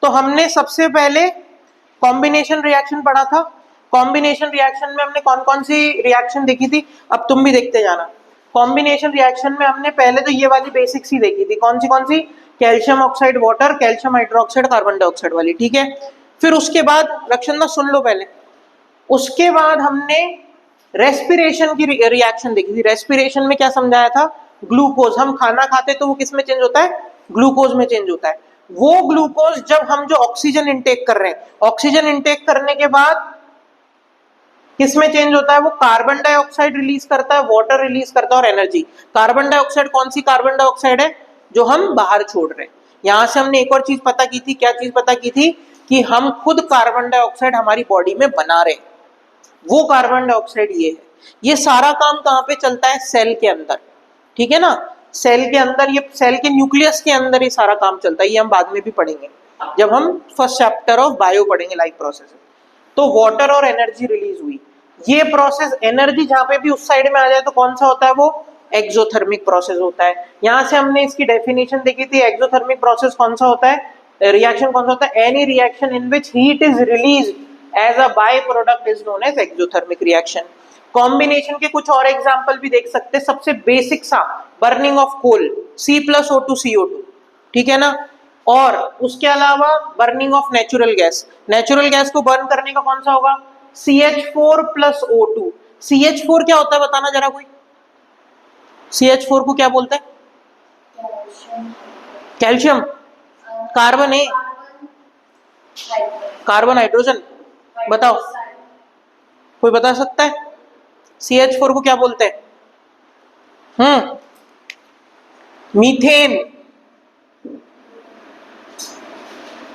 तो हमने सबसे पहले कॉम्बिनेशन रिएक्शन पढ़ा था। कॉम्बिनेशन रिएक्शन में हमने कौन कौन सी रिएक्शन देखी थी, अब तुम भी देखते जाना। कॉम्बिनेशन रिएक्शन में हमने पहले तो ये वाली बेसिक्स ही देखी थी, कौन सी, calcium oxide water, calcium hydroxide, carbon dioxide वाली, ठीक है। फिर उसके बाद रक्षण सुन लो पहले, उसके बाद हमने रेस्पिरेशन की रिएक्शन देखी थी। रेस्पिरेशन में क्या समझाया था, ग्लूकोज, हम खाना खाते तो वो किस में चेंज होता है, ग्लूकोज में चेंज होता है। वो ग्लूकोज जब हम जो ऑक्सीजन इंटेक कर रहे हैं, ऑक्सीजन इंटेक करने के बाद किस में चेंज होता है, वो कार्बन डाइऑक्साइड रिलीज करता है, वाटर रिलीज करता है और एनर्जी। कार्बन डाइऑक्साइड कौन सी कार्बन डाइऑक्साइड है, जो हम बाहर छोड़ रहे हैं। यहां से हमने एक और चीज पता की थी, क्या चीज पता की थी, कि हम खुद कार्बन डाइऑक्साइड हमारी बॉडी में बना रहे हैं, वो कार्बन डाइऑक्साइड ये है। ये सारा काम कहां पे चलता है, सेल के अंदर, ठीक है ना। सेल के अंदर, ये सेल के न्यूक्लियस के अंदर ये सारा काम चलता है। ये हम बाद में भी पढ़ेंगे जब हम फर्स्ट चैप्टर ऑफ बायो पढ़ेंगे, लाइफ प्रोसेस। तो वाटर और एनर्जी रिलीज हुई, ये प्रोसेस एनर्जी जहां पे भी उस साइड में आ जाए तो कौन सा होता है, वो एक्सोथर्मिक प्रोसेस होता है। यहां से हमने इसकी डेफिनेशन देखी थी, एक्सोथर्मिक प्रोसेस कौन सा होता है, रिएक्शन कौन सा होता है, any reaction in which heat is released as a by product is known as exothermic reaction. Combination के कुछ और एग्जांपल भी देख सकते हैं। सबसे बेसिक सा, बर्निंग ऑफ कोल, C+O2CO2, ठीक है ना। और उसके अलावा burning of natural gas, natural gas को बर्न करने का कौन सा होगा, CH4+O2। CH4 क्या होता है बताना जरा कोई, CH4 को क्या बोलते हैं, कैल्शियम, कार्बन है, कार्बन हाइड्रोजन, बताओ कोई बता सकता है, CH4 को क्या बोलते हैं, मीथेन,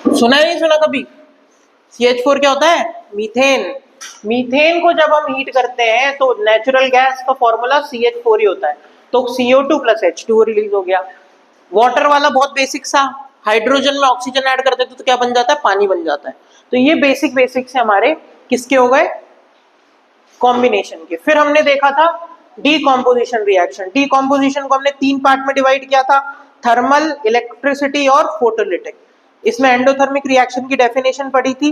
सुना नहीं सुना कभी, CH4 क्या होता है, मीथेन। मीथेन को जब हम हीट करते हैं तो नेचुरल गैस का फॉर्मूला CH4 ही होता है, तो CO2+H2 रिलीज हो गया। वाटर वाला बहुत बेसिक सा, हाइड्रोजन में ऑक्सीजन ऐड करते तो क्या बन जाता है, पानी बन जाता है। तो ये बेसिक से हमारे किसके हो गए, कॉम्बिनेशन के। फिर हमने देखा था डीकॉम्पोजिशन रिएक्शन। डीकॉम्पोजिशन को हमने 3 पार्ट में डिवाइड किया था, थर्मल, इलेक्ट्रिसिटी और फोटोलिटिक। इसमें एंडोथर्मिक रिएक्शन की डेफिनेशन पढ़ी थी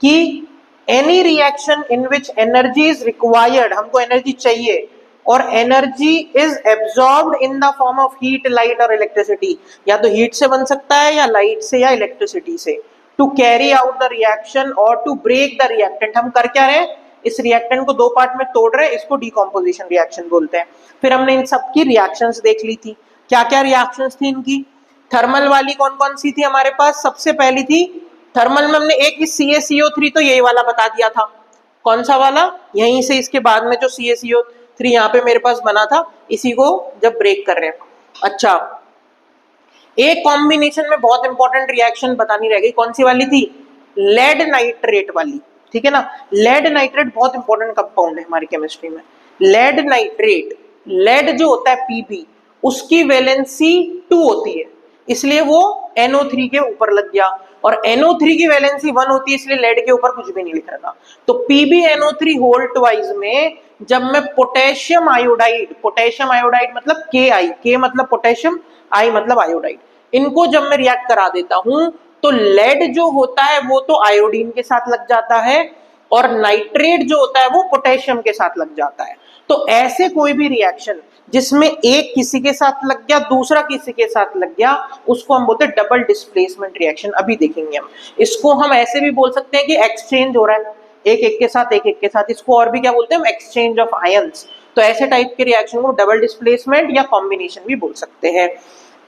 कि any reaction in which energy is required, हमको एनर्जी चाहिए, और energy is absorbed in the form of heat, light और इलेक्ट्रिसिटी। या तो हीट से बन सकता है, या लाइट से, या इलेक्ट्रिसिटी से। To carry out the reaction और टू ब्रेक द रिएक्टेंट, हम कर क्या रहे हैं, इस रिएक्टेंट को 2 पार्ट में तोड़ रहे हैं, इसको डीकॉम्पोजिशन रिएक्शन बोलते हैं। फिर हमने इन सब की रिएक्शंस देख ली थी, क्या क्या रिएक्शंस थी इनकी। थर्मल वाली कौन कौन सी थी हमारे पास, सबसे पहली थी थर्मल में हमने एक CaCO3, तो यही वाला बता दिया था, कौन सा वाला, यहीं से इसके बाद में जो CaCO3 यहाँ पे मेरे पास बना था, इसी को जब ब्रेक कर रहे हैं। अच्छा, एक कॉम्बिनेशन में बहुत इंपॉर्टेंट रिएक्शन बतानी रह गई, कौन सी वाली थी, लेड नाइट्रेट वाली, ठीक है ना। लेड नाइट्रेट बहुत इंपॉर्टेंट कंपाउंड है हमारी केमिस्ट्री में। लेड नाइट्रेट, लेड जो होता है Pb, उसकी वैलेंसी 2 होती है, इसलिए वो NO3 के ऊपर लग गया, और NO3 की वैलेंसी 1 होती है, इसलिए लेड के ऊपर कुछ भी नहीं लिख रखा। तो PbNO3 होल ट्वाइस में जब मैं पोटेशियम आयोडाइड मतलब Ki, K मतलब पोटेशियम, I मतलब आयोडाइड, इनको जब मैं रिएक्ट करा देता हूं तो लेड जो होता है वो तो आयोडीन के साथ लग जाता है, और नाइट्रेट जो होता है वो पोटेशियम के साथ लग जाता है। तो ऐसे कोई भी रिएक्शन जिसमें एक किसी के साथ लग गया, दूसरा किसी के साथ लग गया, उसको हम बोलते हैं डबल डिस्प्लेसमेंट रिएक्शन। अभी देखेंगे हम इसको। हम ऐसे भी बोल सकते हैं कि एक्सचेंज हो रहा है एक एक के साथ, एक एक के साथ, इसको और भी क्या बोलते हैं हम, एक्सचेंज ऑफ आयंस। तो ऐसे टाइप के रिएक्शन को डबल डिस्प्लेसमेंट या कॉम्बिनेशन भी बोल सकते हैं।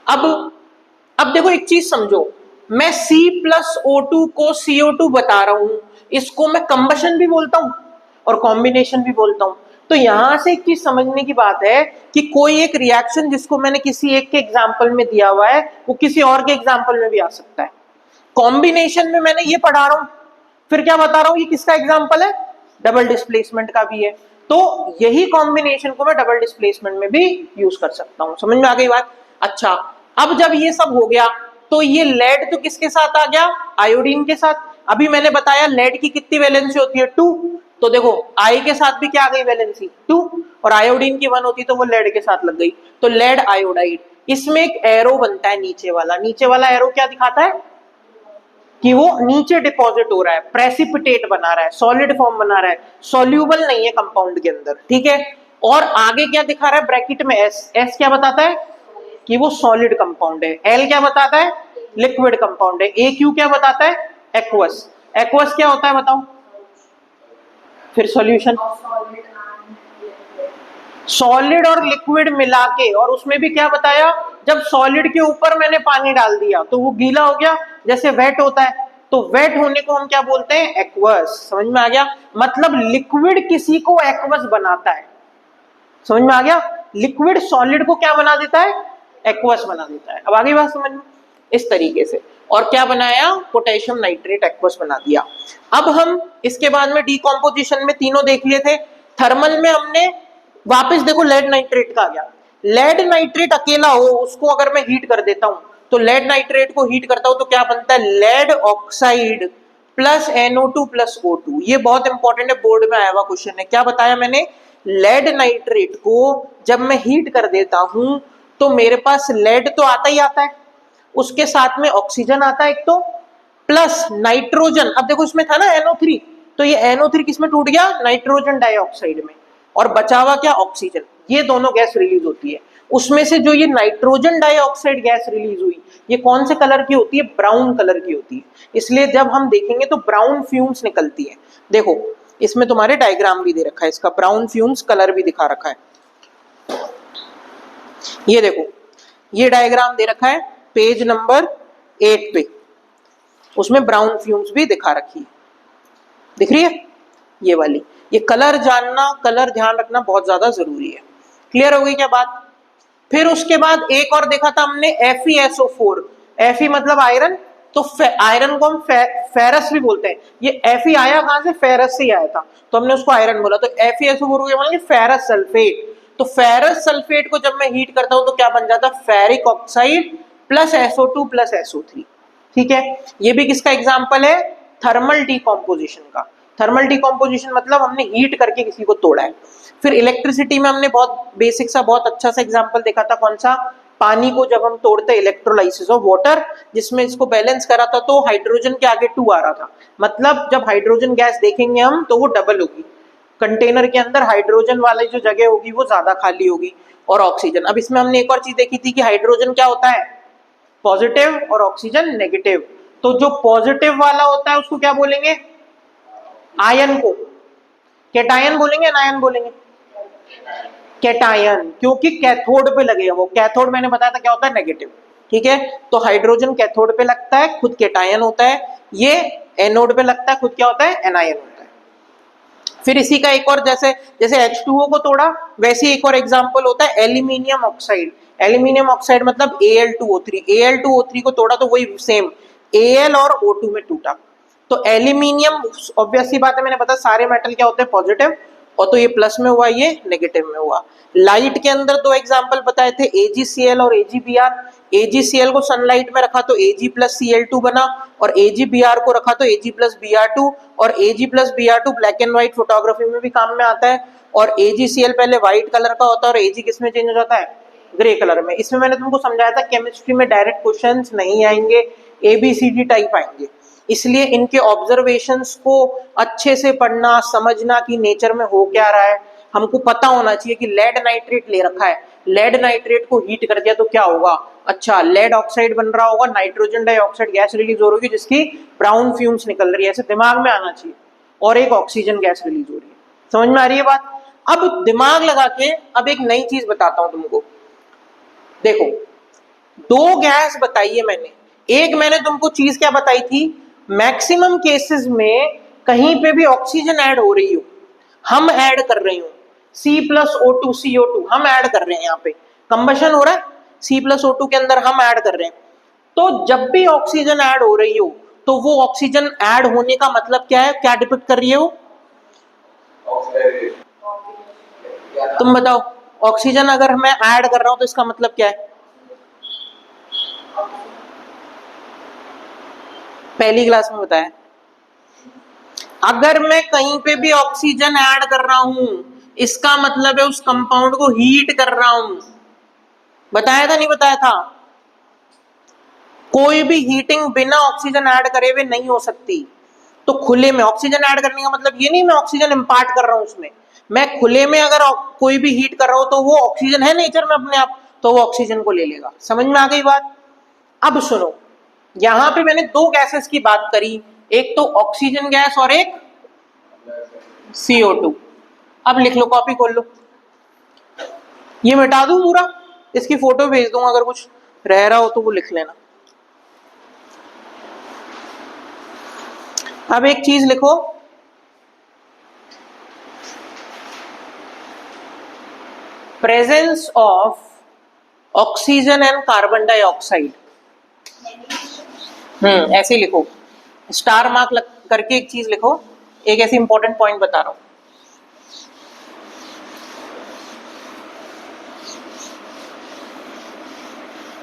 अब देखो एक चीज समझो, मैं C+O2 को CO2 बता रहा हूं, इसको मैं कंबशन भी बोलता हूं और कॉम्बिनेशन भी बोलता हूं। तो यहां से एक चीज समझने की बात है कि कोई एक रिएक्शन जिसको मैंने किसी एक के एग्जांपल में दिया हुआ है, वो किसी और के एग्जांपल में भी आ सकता है। कॉम्बिनेशन में मैंने ये पढ़ा रहा हूं, फिर क्या बता रहा हूं, ये किसका एग्जांपल है, डबल डिस्प्लेसमेंट का भी है। तो यही कॉम्बिनेशन को मैं डबल डिस्प्लेसमेंट में भी यूज कर सकता हूं। समझ में आ गई बात। अच्छा, अब जब ये सब हो गया तो ये लेड तो किसके साथ आ गया, आयोडीन के साथ। अभी मैंने बताया लेड की कितनी वैलेंसी होती है, 2। तो देखो आई के साथ भी क्या आ गई वैलेंसी 2, और आयोडीन की 1 होती तो वो लेड के साथ लग गई, तो लेड आयोडाइड। इसमें एक एरो बनता है नीचे वाला, नीचे वाला एरो क्या दिखाता है, कि वो नीचे डिपॉजिट हो रहा है, प्रेसिपिटेट बना रहा है, सॉलिड फॉर्म बना रहा है, सॉल्यूबल नहीं है कंपाउंड के अंदर, ठीक है। और आगे क्या दिखा रहा है ब्रैकेट में, एस, एस क्या बताता है कि वो सॉलिड कंपाउंड है, एल क्या बताता है लिक्विड कंपाउंड है, ए क्यू क्या बताता है एक्वस। एक्वस क्या होता है बताओ फिर सॉल्यूशन, सॉलिड और लिक्विड मिला के, और उसमें भी क्या बताया, जब सॉलिड के ऊपर मैंने पानी डाल दिया तो वो गीला हो गया, जैसे वेट होता है, तो वेट होने को हम क्या बोलते हैं एक्वस। समझ में आ गया, मतलब लिक्विड किसी को एक्वस बनाता है, समझ में आ गया, लिक्विड सॉलिड को क्या बना देता है एक्वस बना देता है। अब आगे बात समझ में, इस तरीके से, और क्या बनाया पोटेशियम नाइट्रेट एक्वस बना दिया। अब हम इसके बाद में डीकॉम्पोजिशन में तीनों देख लिए थे, थर्मल में हमने वापस देखो लेड नाइट्रेट का आ गया, लेड नाइट्रेट अकेला हो उसको अगर मैं हीट कर देता हूं तो लेड नाइट्रेट को हीट करता हूं तो क्या बनता है lead oxide plus NO2 plus O2। ये बहुत इंपॉर्टेंट है, बोर्ड में आया हुआ क्वेश्चन है। क्या बताया मैंने, लेड नाइट्रेट को जब मैं हीट कर देता हूं तो मेरे पास लेड तो आता ही आता है, उसके साथ में ऑक्सीजन आता है एक तो, प्लस नाइट्रोजन। अब देखो इसमें था ना NO3, तो ये NO3 किस में टूट गया नाइट्रोजन डाइऑक्साइड में, और बचा हुआ क्या ऑक्सीजन, ये दोनों गैस रिलीज होती है। उसमें से जो ये नाइट्रोजन डाइऑक्साइड गैस रिलीज हुई ये कौन से कलर की होती है, ब्राउन कलर की होती है, इसलिए जब हम देखेंगे तो ब्राउन फ्यूम्स निकलती है। देखो इसमें तुम्हारे डायग्राम भी दे रखा है इसका, ब्राउन फ्यूम्स कलर भी दिखा रखा है, ये देखो ये डायग्राम दे रखा है पेज नंबर 8 पे, उसमें ब्राउन फ्यूम्स भी दिखा रखी है, दिख रही है ये वाली। ये कलर जानना, कलर ध्यान रखना बहुत ज्यादा जरूरी है। क्लियर हो गई क्या बात। फिर उसके बाद एक और देखा था हमने FeSO4, Fe मतलब आयरन, तो आयरन को हम फेरस भी बोलते हैं, ये Fe आया कहां से, फेरस से ही आया था, तो हमने उसको आयरन बोला, तो FeSO4 को बोलेंगे फेरस सल्फेट। तो फेरस सल्फेट को जब मैं हीट करता हूं तो क्या बन जाता है ferric oxide plus SO2 plus SO3, ठीक है। ये भी किसका एग्जाम्पल है, थर्मल डीकॉम्पोजिशन का। थर्मल डीकॉम्पोजिशन मतलब हमने हीट करके किसी को तोड़ा है। फिर इलेक्ट्रिसिटी में हमने बहुत बेसिक सा बहुत अच्छा सा एग्जांपल देखा था, कौन सा, पानी को जब हम तोड़ते इलेक्ट्रोलाइसिस ऑफ वाटर, जिसमें इसको बैलेंस करा था तो हाइड्रोजन के आगे 2 आ रहा था, मतलब जब हाइड्रोजन गैस देखेंगे हम तो वो डबल होगी, कंटेनर के अंदर हाइड्रोजन वाली जो जगह होगी वो ज्यादा खाली होगी, और ऑक्सीजन। अब इसमें हमने एक और चीज देखी थी कि हाइड्रोजन क्या होता है पॉजिटिव और ऑक्सीजन नेगेटिव, तो जो पॉजिटिव वाला होता है उसको क्या बोलेंगे आयन को, कैटायन बोलेंगे अनायन बोलेंगे, कैटायन, क्योंकि कैथोड पे लगे हैं वो, कैथोड मैंने बताया था क्या होता है नेगेटिव, ठीक है। तो हाइड्रोजन कैथोड पे लगता है खुद कैटायन होता है, ये एनोड पे लगता है खुद क्या होता है एनायन होता है। फिर इसी का एक और जैसे जैसे H2O को तोड़ा वैसे एक और एग्जांपल होता है एल्यूमिनियम ऑक्साइड। एल्यूमिनियम ऑक्साइड मतलब Al2O3, Al2O3 को तोड़ा तो वही सेम Al और O2 में टूटा। तो एल्यूमिनियम ऑब्वियसली बात है, मैंने बताया सारे मेटल क्या होते हैं पॉजिटिव, और तो ये प्लस में हुआ ये नेगेटिव में हुआ। लाइट के अंदर 2 एग्जांपल बताए थे AgCl और AgBr। AgCl को सनलाइट में रखा तो Ag प्लस Cl2 बना, और AgBr को रखा तो Ag प्लस Br2, और Ag plus Br2 black and white photography में भी काम में आता है, और AgCl पहले व्हाइट कलर का होता है और Ag किस में चेंज हो जाता है ग्रे कलर में। इसमें मैंने तुमको समझाया था केमिस्ट्री में डायरेक्ट क्वेश्चंस नहीं आएंगे, ABCD टाइप आएंगे, इसलिए इनके ऑब्जर्वेशंस को अच्छे से पढ़ना समझना कि नेचर में हो क्या रहा है, हमको पता होना चाहिए कि लेड नाइट्रेट ले रखा है, लेड नाइट्रेट को हीट कर दिया तो क्या होगा, अच्छा लेड ऑक्साइड बन रहा होगा, नाइट्रोजन डाइऑक्साइड गैस रिलीज हो रही है जिसकी ब्राउन फ्यूम्स निकल रही है, ऐसे दिमाग में आना चाहिए, और एक ऑक्सीजन गैस रिलीज हो रही है। समझ में आ रही है बात। अब दिमाग लगा के अब एक नई चीज बताता हूं तुमको, देखो 2 गैस बताई है मैंने, एक मैंने तुमको चीज क्या बताई थी, मैक्सिमम केसेस में कहीं पे भी ऑक्सीजन ऐड हो रही हो, हम ऐड कर रहे हो C प्लस O2 CO2 हम ऐड कर रहे हैं, यहाँ पे कंबशन हो रहा है C प्लस O2 के अंदर हम ऐड कर रहे हैं, तो जब भी ऑक्सीजन ऐड हो रही हो तो वो ऑक्सीजन ऐड होने का मतलब क्या है, क्या डिपिक्ट कर रही है वो, तुम बताओ, ऑक्सीजन अगर मैं ऐड कर रहा हूं तो इसका मतलब क्या है, पहली क्लास में बताया, अगर मैं कहीं पे भी ऑक्सीजन ऐड कर रहा हूं इसका मतलब है उस कंपाउंड को हीट कर रहा हूं, बताया था नहीं बताया था, कोई भी हीटिंग बिना ऑक्सीजन ऐड करे हुए नहीं हो सकती। तो खुले में ऑक्सीजन ऐड करने का मतलब ये नहीं मैं ऑक्सीजन इंपार्ट कर रहा हूं उसमें, मैं खुले में अगर कोई भी हीट कर रहा हूं तो वो ऑक्सीजन है नेचर में अपने आप, तो वो ऑक्सीजन को ले लेगा। समझ में आ गई बात? अब सुनो, यहां पे मैंने दो गैसेस की बात करी, एक तो ऑक्सीजन गैस और एक CO2। अब लिख लो, कॉपी खोल लो, ये मिटा दूं पूरा, इसकी फोटो भेज दूंगा, अगर कुछ रह रहा हो तो वो लिख लेना। अब एक चीज लिखो, presence of oxygen and carbon dioxide. ऐसे लिखो, स्टार मार्क करके एक चीज लिखो, एक ऐसी इंपॉर्टेंट पॉइंट बता रहा हूं।